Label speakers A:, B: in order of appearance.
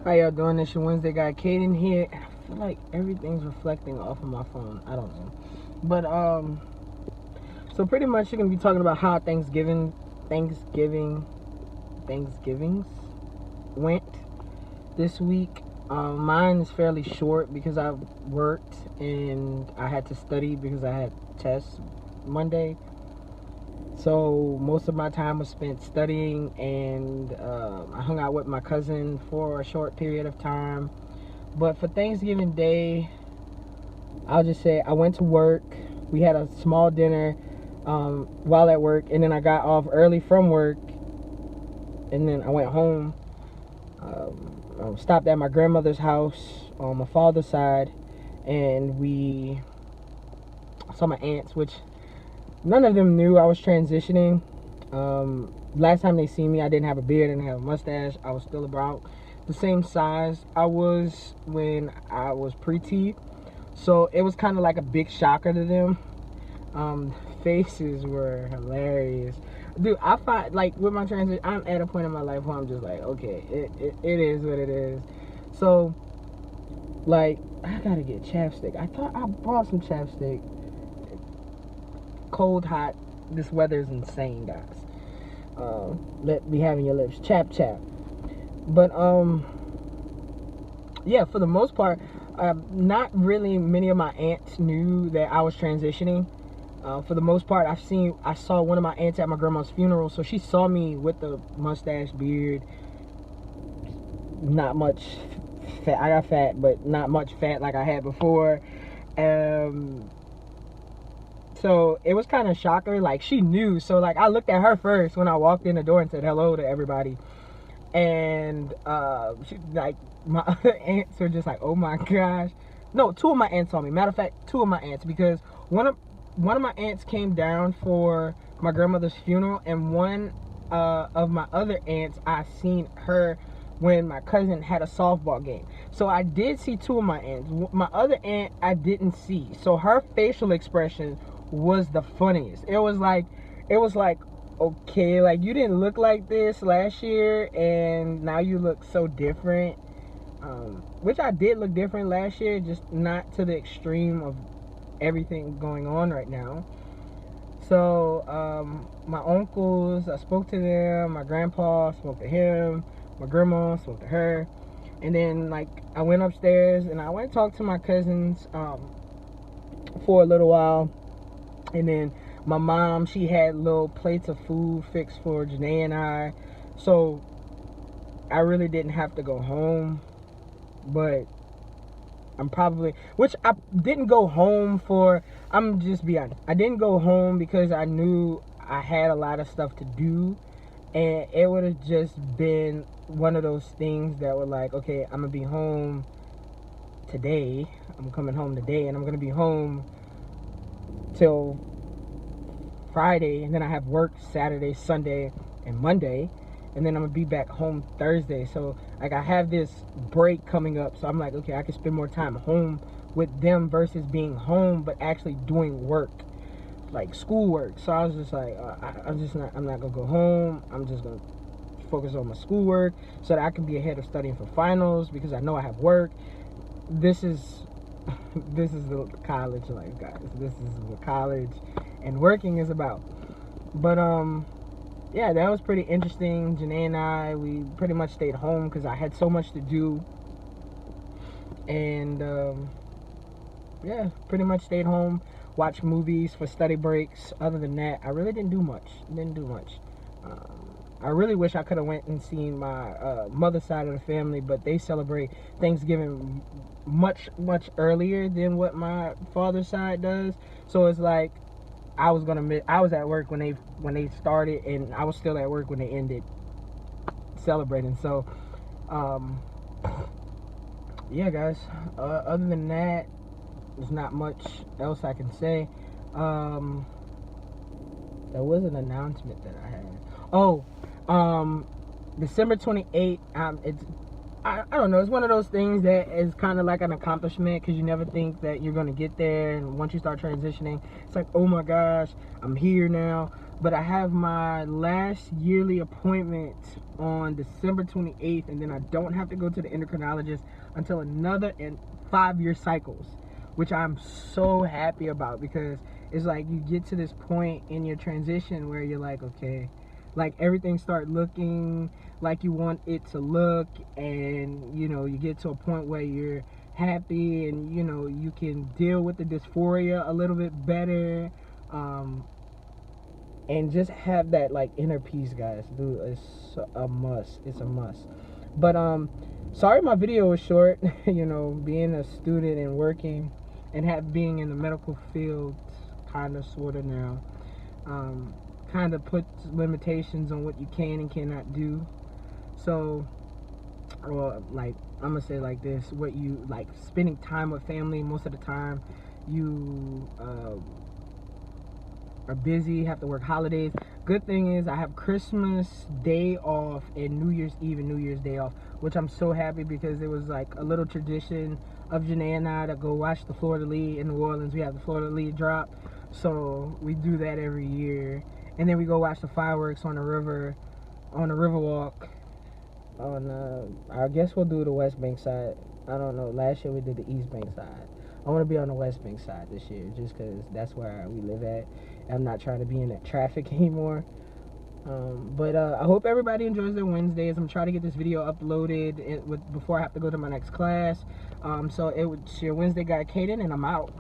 A: How y'all doing? This your Wednesday guy, Khaiden here. I feel like everything's reflecting off of my phone. I don't know. But, so pretty much you're going to be talking about how Thanksgivings went this week. Mine is fairly short because I worked and I had to study because I had tests Monday. So most of my time was spent studying, and I hung out with my cousin for a short period of time. But for Thanksgiving Day, I'll just say I went to work. We had a small dinner while at work, and then I got off early from work, and then I went home. Stopped at my grandmother's house on my father's side, and we saw my aunts, which none of them knew I was transitioning. Last time they seen me, I didn't have a beard, I didn't have a mustache. I was still about the same size I was when I was pre-T. So it was kind of like a big shocker to them. Faces were hilarious. Dude, I find, like, with my transition, I'm at a point in my life where I'm just like, okay, it is what it is. So, like, I gotta get chapstick. I thought I bought some chapstick. Cold, hot, this weather is insane, guys. Let be having your lips chap. But yeah, for the most part, not really many of my aunts knew that I was transitioning. For the most part, I saw one of my aunts at my grandma's funeral, so she saw me with the mustache, beard, not much fat. I got fat, but not much fat like I had before. So it was kind of shocker. Like, she knew. So, like, I looked at her first when I walked in the door and said hello to everybody. And she, like, my other aunts were just like, oh my gosh. No, two of my aunts saw me. Matter of fact, two of my aunts, because one of my aunts came down for my grandmother's funeral, and one of my other aunts, I seen her when my cousin had a softball game. So I did see two of my aunts. My other aunt I didn't see. So her facial expression was the funniest. It was like, okay, like, you didn't look like this last year and now you look so different. Which I did look different last year, just not to the extreme of everything going on right now. So my uncles, I spoke to them. My grandpa, spoke to him. My grandma, spoke to her. And then, like, I went upstairs and I went and talked to my cousins for a little while. And then my mom, she had little plates of food fixed for Janae and I. So I really didn't have to go home. But which I didn't go home for, I'm just be honest, I didn't go home because I knew I had a lot of stuff to do, and it would have just been one of those things that were like, okay, I'm gonna be home today, I'm coming home today, and I'm gonna be home till Friday, and then I have work Saturday, Sunday, and Monday, and then I'm gonna be back home Thursday. So, like, I have this break coming up, so I'm like, okay, I can spend more time home with them versus being home but actually doing work, like schoolwork. So I was just like, I'm not gonna go home. I'm just gonna focus on my schoolwork so that I can be ahead of studying for finals, because I know I have work. This is the college life, guys. This is what college and working is about. But yeah, that was pretty interesting. Janae and I, we pretty much stayed home because I had so much to do. And yeah, pretty much stayed home, watched movies for study breaks. Other than that, I really didn't do much. I really wish I could have went and seen my mother's side of the family, but they celebrate Thanksgiving much earlier than what my father's side does. So it's like, I was at work when they started, and I was still at work when they ended celebrating. So yeah, guys, other than that, there's not much else I can say. There was an announcement that I had. December 28th, I don't know, it's one of those things that is kind of like an accomplishment, because you never think that you're going to get there, and once you start transitioning, it's like, oh my gosh, I'm here now. But I have my last yearly appointment on December 28th, and then I don't have to go to the endocrinologist until another 5-year cycles, which I'm so happy about, because it's like you get to this point in your transition where you're like, okay, like everything start looking like you want it to look, and you know, you get to a point where you're happy, and you know, you can deal with the dysphoria a little bit better, and just have that like inner peace, guys. Dude, it's a must. It's a must. But sorry my video was short. You know, being a student and working and being in the medical field, kind of sort of now, kind of puts limitations on what you can and cannot do. So, or like, I'm gonna say like this: what you like, spending time with family. Most of the time you are busy, have to work holidays. Good thing is I have Christmas Day off and New Year's Eve and New Year's Day off, which I'm so happy, because it was like a little tradition of Janae and I to go watch the Florida League in New Orleans. We have the Florida League drop, so we do that every year. And then we go watch the fireworks on the river walk. I guess we'll do the West Bank side. I don't know. Last year we did the East Bank side. I want to be on the West Bank side this year, just because that's where we live at. I'm not trying to be in that traffic anymore. But I hope everybody enjoys their Wednesdays. I'm trying to get this video uploaded before I have to go to my next class. So it's your Wednesday guy, Khaiden, and I'm out.